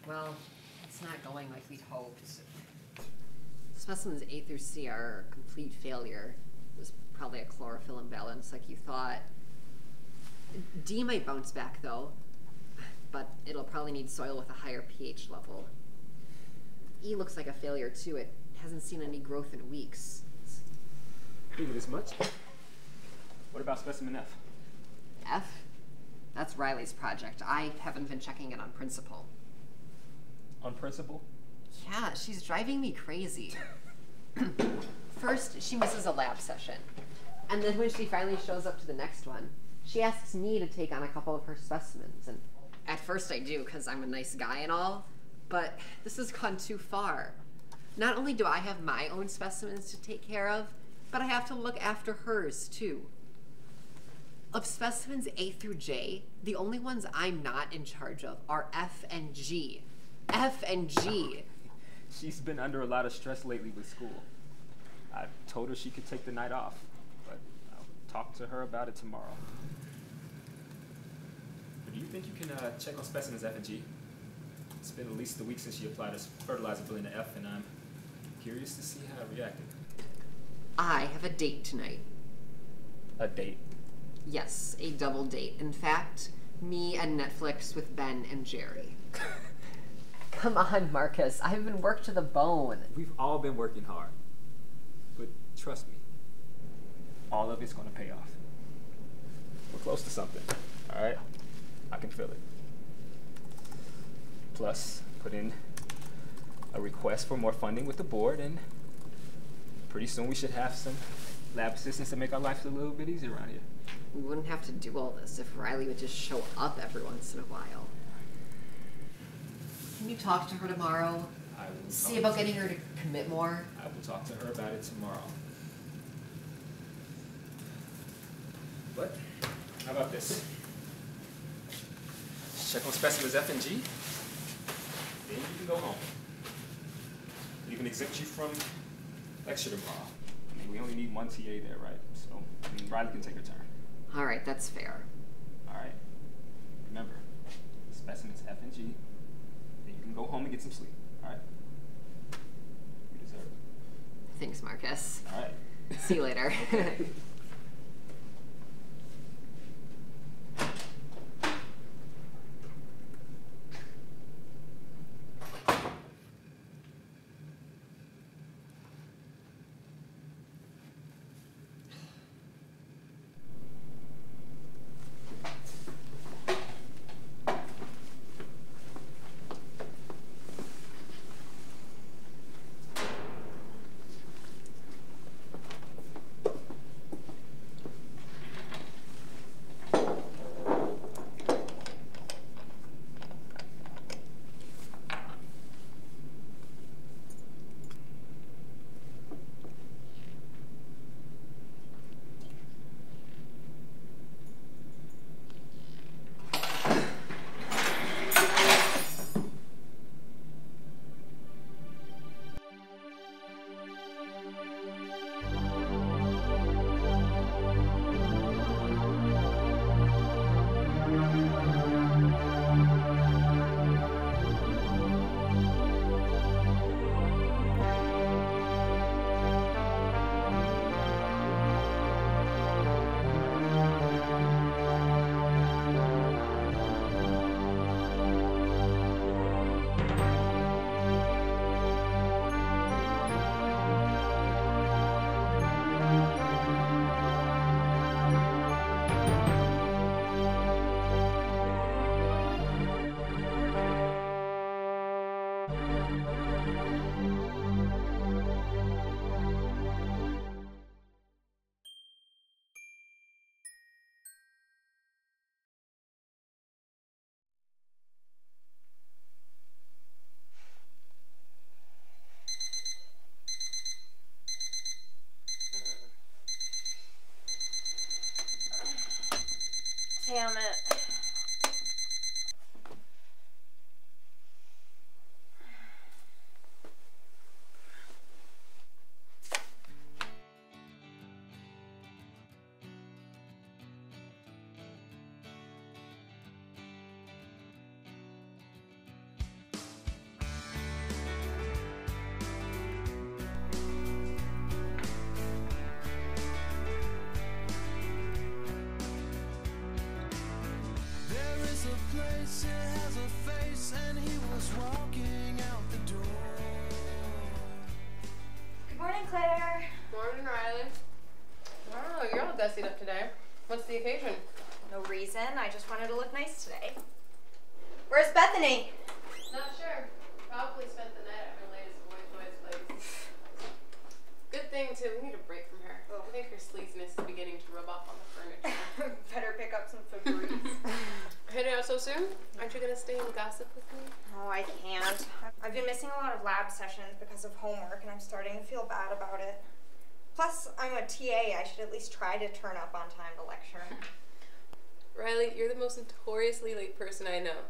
Well, it's not going like we'd hoped. Specimens A through C are a complete failure. It was probably a chlorophyll imbalance like you thought. D might bounce back though, but it'll probably need soil with a higher pH level. E looks like a failure too. It hasn't seen any growth in weeks. Figured as much. What about specimen F? F? That's Riley's project. I haven't been checking it on principle. On principle? Yeah, she's driving me crazy. First, she misses a lab session. And then when she finally shows up to the next one, she asks me to take on a couple of her specimens. And at first I do, because I'm a nice guy and all, but this has gone too far. Not only do I have my own specimens to take care of, but I have to look after hers too. Of specimens A through J, the only ones I'm not in charge of are F and G. F and G. She's been under a lot of stress lately with school. I told her she could take the night off, but I'll talk to her about it tomorrow. Do you think you can check on specimens F and G? It's been at least a week since she applied a fertilizer billing to F, and I'm curious to see how it reacted. I have a date tonight. A date? Yes, a double date. In fact, me and Netflix with Ben and Jerry. Come on, Markus. I've been worked to the bone. We've all been working hard. But trust me, all of it's going to pay off. We're close to something, all right? I can feel it. Plus, put in a request for more funding with the board, and pretty soon we should have some lab assistants to make our lives a little bit easier around here. We wouldn't have to do all this if Riley would just show up every once in a while. Can you talk to her tomorrow? I will see about getting her to commit more? I will talk to her about it tomorrow. But how about this? Check on specimens F and G, then you can go home. We can exempt you from lecture tomorrow. I mean, we only need one TA there, right? So, I mean, Riley can take her turn. All right, that's fair. All right. Remember, specimens F and G, then you can go home and get some sleep. All right? You deserve it. Thanks, Markus. All right. See you later. Okay. a place, it has a face, and he was walking out the door. Good morning, Claire. Morning, Riley. Oh, you're all dustied up today. What's the occasion? No reason. I just wanted to look nice today. Where's Bethany? Not sure. Probably spent the night at her latest boy toys place. Good thing, too. We need a break from her. I think her sleaziness is beginning to rub off on the furniture. Better pick up some Febreze. Heading out so soon? Aren't you going to stay and gossip with me? Oh, I can't. I've been missing a lot of lab sessions because of homework, and I'm starting to feel bad about it. Plus, I'm a TA. I should at least try to turn up on time to lecture. Riley, you're the most notoriously late person I know.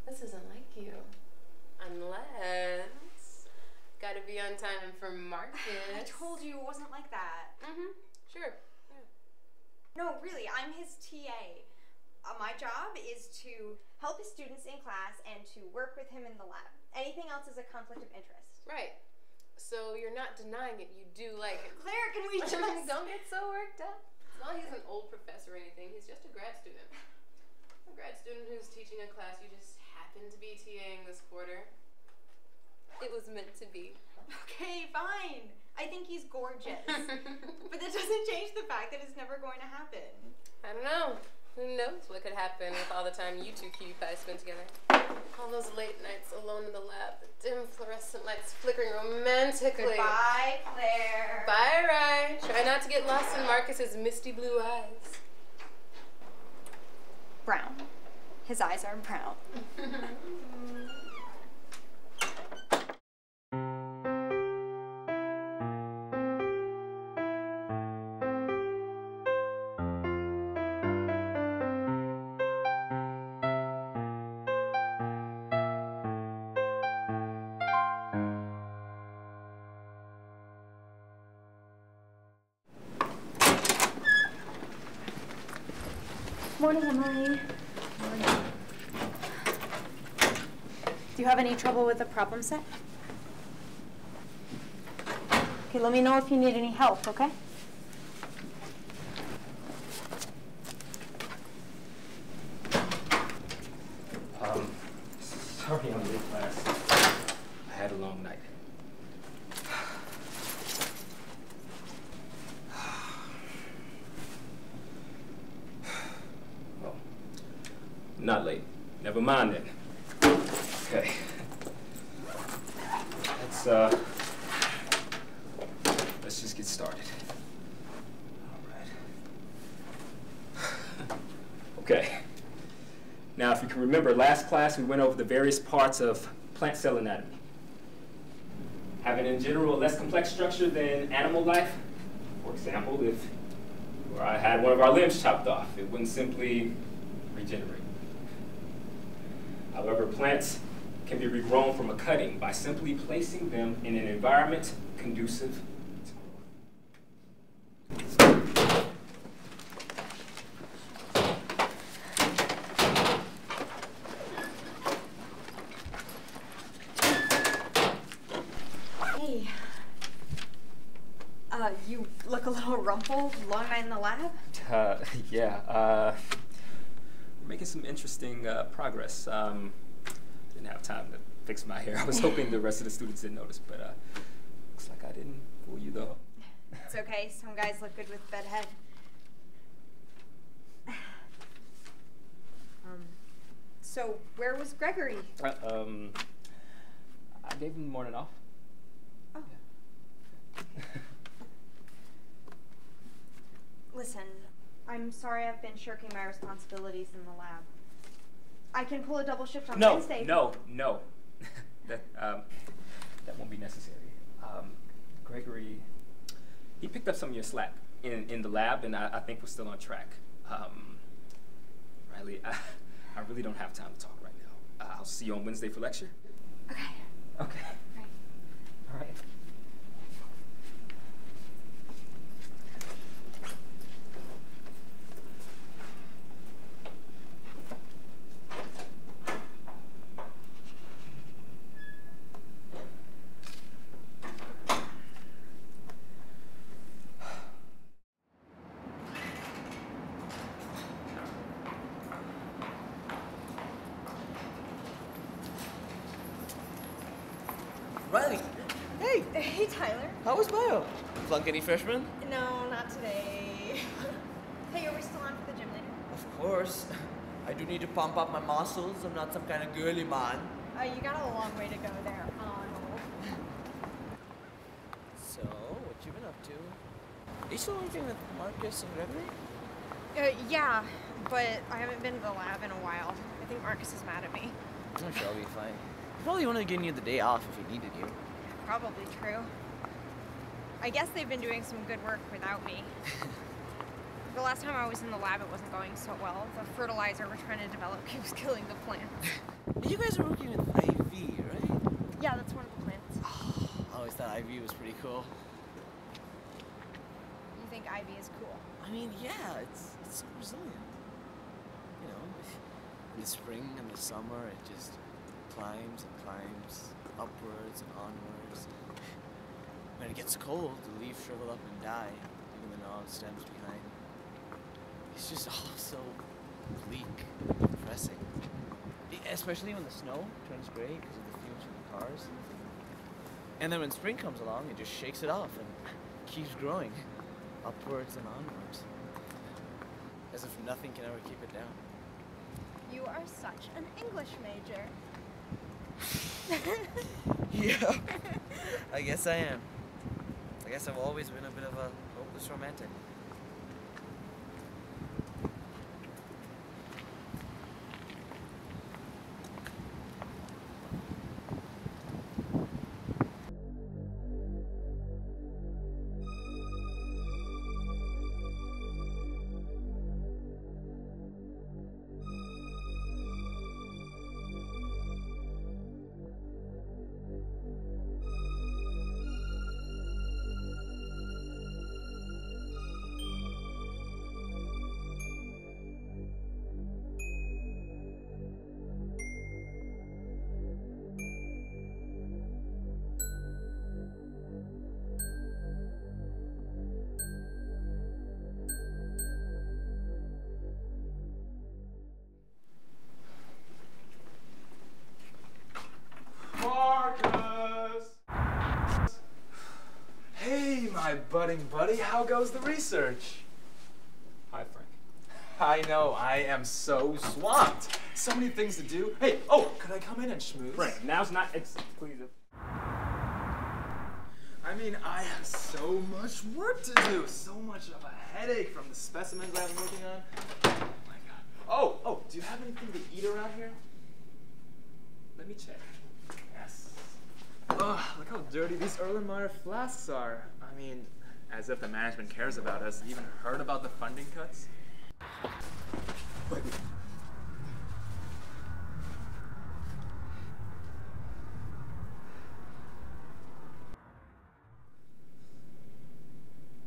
This isn't like you. Unless... Gotta be on time for Markus. I told you it wasn't like that. Sure. Yeah. No, really, I'm his TA. My job is to help his students in class and to work with him in the lab. Anything else is a conflict of interest. Right. So you're not denying it. You do like it. Claire, can we just... Don't get so worked up. It's not like he's an old professor or anything. He's just a grad student. A grad student who's teaching a class you just happen to be TAing this quarter. It was meant to be. Okay, fine. I think he's gorgeous. But that doesn't change the fact that it's never going to happen. I don't know. Who knows what could happen with all the time you two cutie pies spend together. All those late nights alone in the lab, the dim fluorescent lights flickering romantically. Goodbye, Claire. Bye, Rye. Try not to get lost in Marcus's misty blue eyes. Brown. His eyes are brown. Morning, Emily. Morning. Do you have any trouble with the problem set? Okay, let me know if you need any help, okay? Sorry I'm late, class. I had a long night. Well, not late. Never mind then. Okay. Let's just get started. All right. Okay. Now, if you can remember, last class we went over the various parts of plant cell anatomy. Having in general a less complex structure than animal life. For example, if I had one of our limbs chopped off, it wouldn't simply regenerate. However, plants can be regrown from a cutting by simply placing them in an environment conducive to growth. Hey. You look a little rumpled. Long night in the lab? Yeah. We're making some interesting progress. Didn't have time to fix my hair. I was hoping the rest of the students didn't notice, but looks like I didn't fool you though. It's okay. Some guys look good with bedhead. So where was Gregory? I gave him the morning off. Oh. Yeah. Listen, I'm sorry I've been shirking my responsibilities in the lab. I can pull a double shift on Wednesday. No. That won't be necessary. Gregory, he picked up some of your slack in the lab, and I think we're still on track. Riley, I really don't have time to talk right now. I'll see you on Wednesday for lecture. Okay. Okay. Right. All right. Riley! Hey! Hey, Tyler. How was bio? Flunk any freshmen? No, not today. Hey, are we still on for the gym later? Of course. I do need to pump up my muscles. I'm not some kind of girly man. You got a long way to go there, Arnold. So, what you been up to? Are you still working with Markus and Gregory? Yeah, but I haven't been to the lab in a while. I think Markus is mad at me. I'm sure I'll be fine. He probably wanted to give you the day off if he needed you. Probably true. I guess they've been doing some good work without me. The last time I was in the lab, it wasn't going so well. The fertilizer we're trying to develop keeps killing the plants. You guys are working with IV, right? Yeah, that's one of the plants. I always thought IV was pretty cool. You think Ivy is cool? I mean, yeah, it's so resilient. You know, in the spring and the summer, it just climbs and climbs, upwards and onwards. When it gets cold, the leaves shrivel up and die, leaving the gnarled stems behind. It's just all so bleak and depressing. Especially when the snow turns gray because of the fumes from the cars. And then when spring comes along, it just shakes it off and keeps growing, upwards and onwards. As if nothing can ever keep it down. You are such an English major. Yeah, I guess I am. I guess I've always been a bit of a hopeless romantic. Markus! Hey, my budding buddy, how goes the research? Hi, Frank. I know, I am so swamped. So many things to do. Hey, oh, could I come in and schmooze? Frank, now's not exclusive. I mean, I have so much work to do. So much of a headache from the specimens I've been working on. Oh my god. Oh, do you have anything to eat around here? Let me check. Yes. Ugh, look how dirty these Erlenmeyer flasks are. I mean, as if the management cares about us. You even heard about the funding cuts? Wait.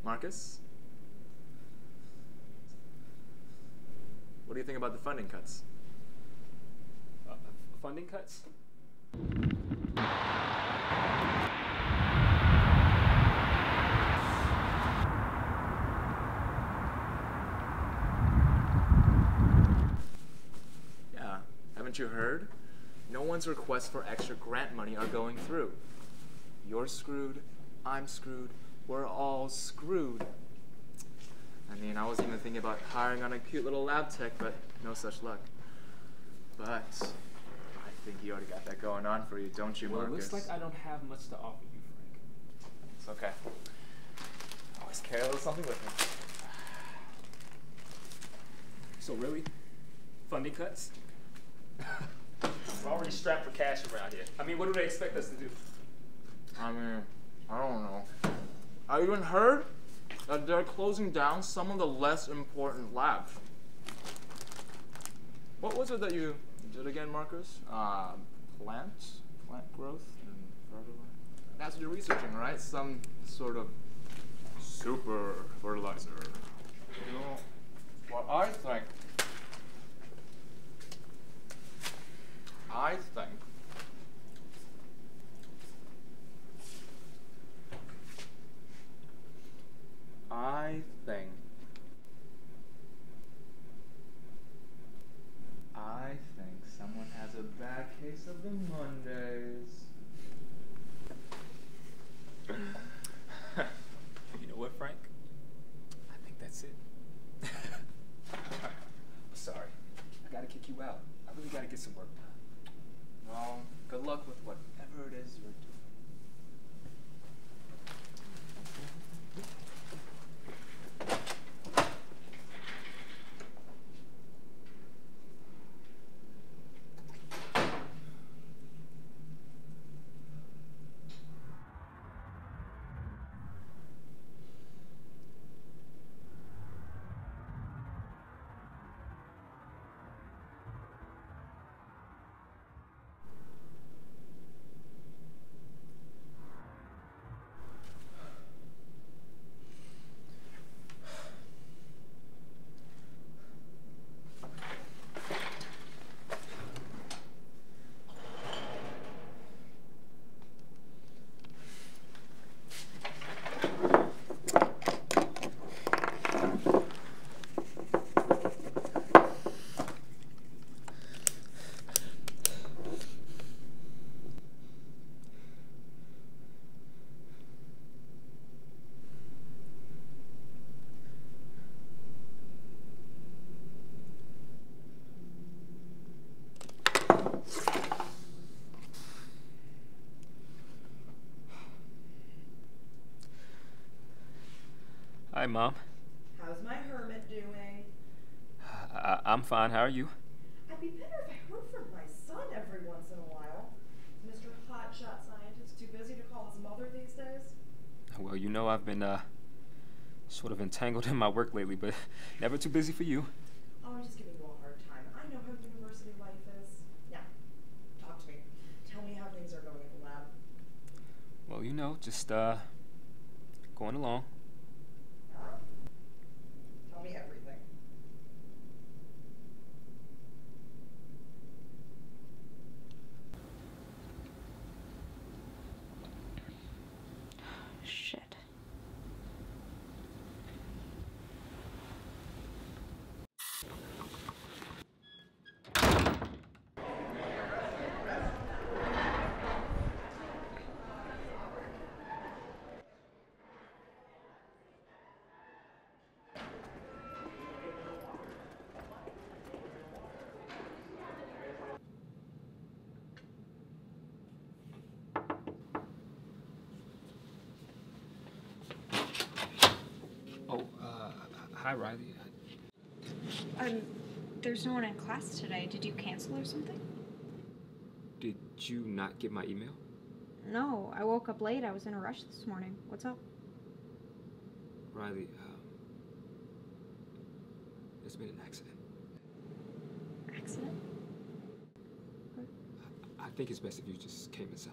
Markus? What do you think about the funding cuts? Funding cuts? Yeah, haven't you heard? No one's requests for extra grant money are going through. You're screwed, I'm screwed, we're all screwed. I mean, I was even thinking about hiring on a cute little lab tech, but no such luck. But I think you already got that going on for you, don't you, Well, Markus? it looks like I don't have much to offer you, Frank. It's okay. I always carry a little something with me. So really? Funding cuts? We're already strapped for cash around here. I mean, what do they expect us to do? I mean, I don't know. I even heard that they're closing down some of the less important labs. What was it that you did again, Markus? Plant growth and fertilizer. That's what you're researching, right? Some sort of super fertilizer. You know what I think? I think someone has a bad case of the Mondays. You know what, Frank? I think that's it. I'm sorry. I gotta kick you out. I really gotta get some work done. Well, good luck with whatever it is you're doing. Hi, Mom. How's my hermit doing? I'm fine. How are you? I'd be better if I heard from my son every once in a while. Is Mr. Hotshot Scientist too busy to call his mother these days? Well, you know I've been sort of entangled in my work lately, but never too busy for you. Oh, I'm just giving you a hard time. I know how university life is. Now, talk to me. Tell me how things are going in the lab. Well, you know, just going along. Huh? Tell me everything. Shit. Oh, hi, Riley. There's no one in class today. Did you cancel or something? Did you not get my email? No, I woke up late. I was in a rush this morning. What's up? Riley, there's been an accident. Accident? I think it's best if you just came inside.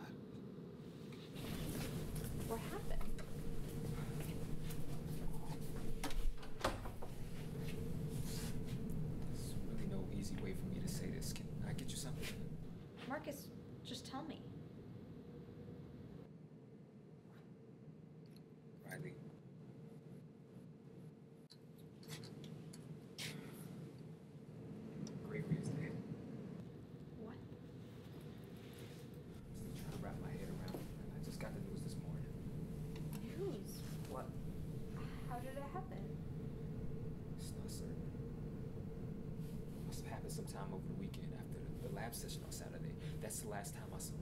What happened? There's really no easy way for me to say this. Can I get you something? Markus, just tell me. Riley. Gregory is dead. What? I'm still trying to wrap my head around it. I just got the news this morning. News? What? How did it happen? It's not certain. Must have happened sometime over the weekend after the lab session on Saturday. That's the last time I saw him.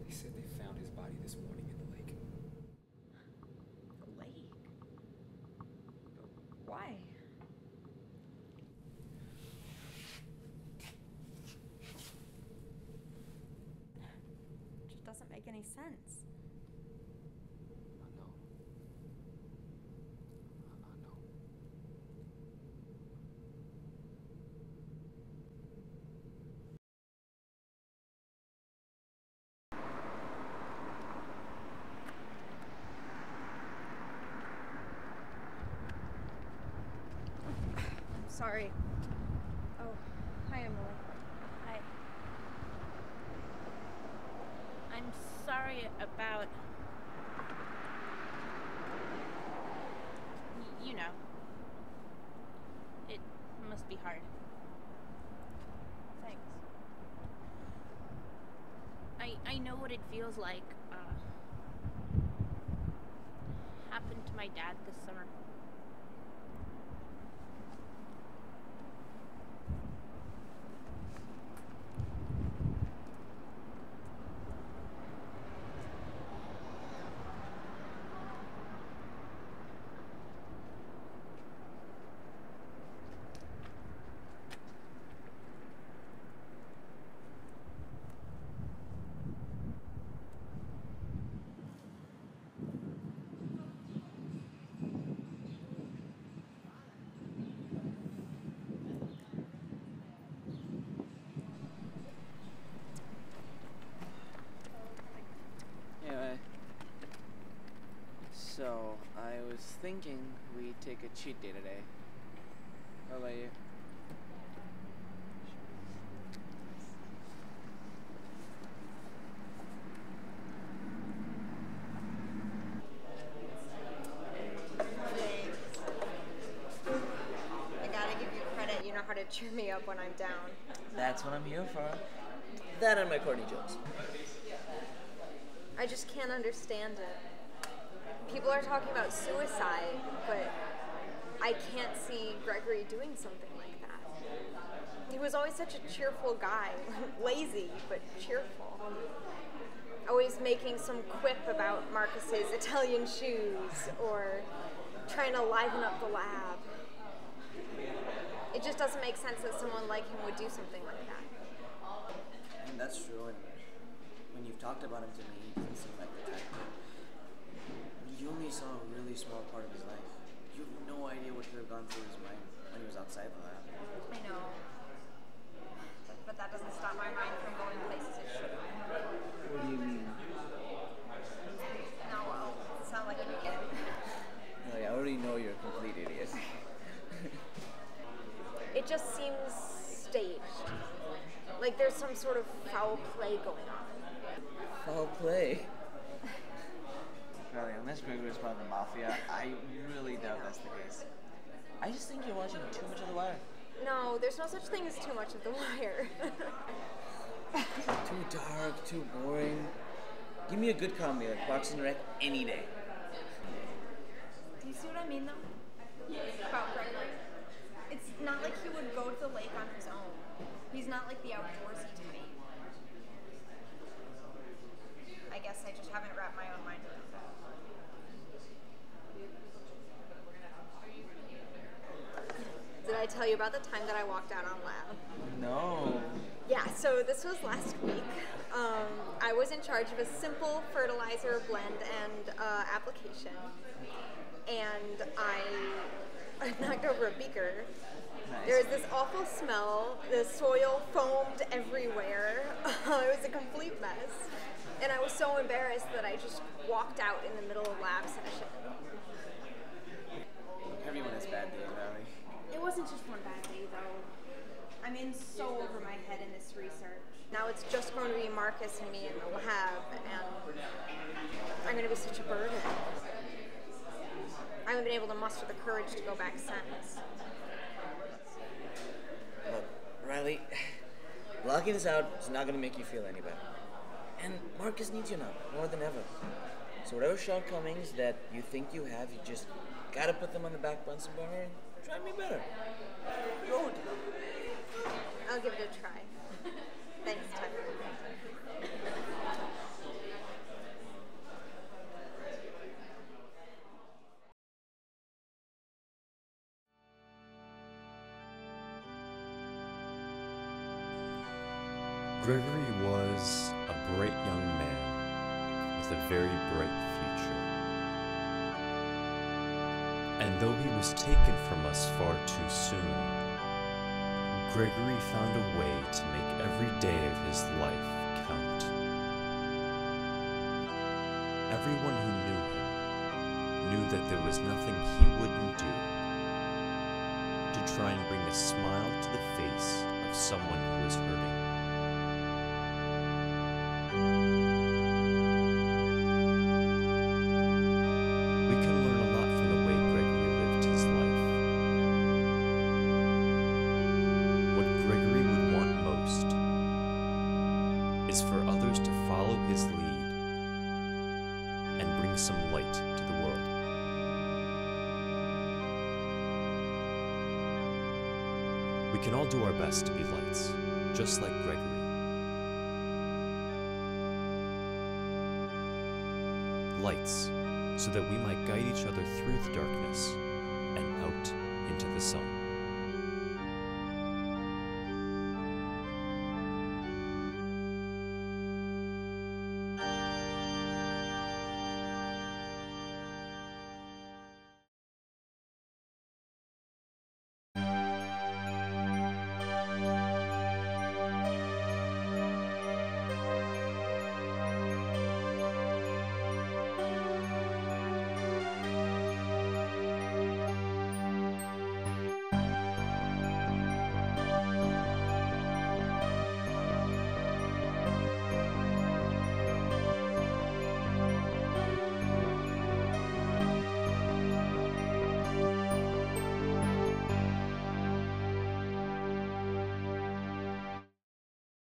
They said they found his body this morning in the lake. The lake? Why? Just doesn't make any sense. I know. I know. I'm sorry. Oh, hi, Emily. Hi. I'm sorry about. You know. It must be hard. Thanks. I know what it feels like. Happened to my dad this summer. Anyway, so I was thinking we'd take a cheat day today. How about you? I gotta give you credit. You know how to cheer me up when I'm down. That's what I'm here for. That and my corny jokes. I just can't understand it. People are talking about suicide, but I can't see Gregory doing something like that. He was always such a cheerful guy. Lazy, but cheerful. Always making some quip about Markus's Italian shoes, or trying to liven up the lab. It just doesn't make sense that someone like him would do something like that. And that's true, and when you've talked about him to me, he doesn't seem like the type. You only saw a really small part of his life. You have no idea what could have gone through his mind when he was outside the lab. I know. But that doesn't stop my mind from going places it shouldn't. What do you mean? No, well, it sounds like you get it. No, I already know you're a complete idiot. It just seems staged. Like there's some sort of foul play going on. Foul play? Really, unless Gregory was part of the mafia, I really doubt that's the case. I just think you're watching too much of The Wire. No, there's no such thing as too much of The Wire. Too dark, too boring. Give me a good comedy like Parks and Rec any day. Do you see what I mean, though? About Gregory? It's not like he would go to the lake on his own. He's not like the outdoorsy type. I guess I just haven't wrapped my own mind around that. Did I tell you about the time that I walked out on lab? No. Yeah, so this was last week. I was in charge of a simple fertilizer blend and application. And I knocked over a beaker. Nice. There was this awful smell. The soil foamed everywhere. It was a complete mess. And I was so embarrassed that I just walked out in the middle of lab session. Everyone has bad days, Riley. It wasn't just one bad day, though. I'm in so over my head in this research. Now it's just going to be Markus and me in the lab, and I'm going to be such a burden. I haven't been able to muster the courage to go back since. Look, Riley, blocking this out is not going to make you feel any better. And Markus needs you now, more than ever. So whatever shortcomings that you think you have, you just gotta put them on the back burner and try me better. Road. I'll give it a try. Thanks, Tucker. Gregory was a bright young man with a very bright future. And though he was taken from us far too soon, Gregory found a way to make every day of his life count. Everyone who knew him knew that there was nothing he wouldn't do to try and bring a smile to the face of someone who was hurting. We can learn a lot from the way Gregory lived his life. What Gregory would want most is for others to follow his We can all do our best to be lights, just like Gregory. Lights, so that we might guide each other through the darkness and out into the sun.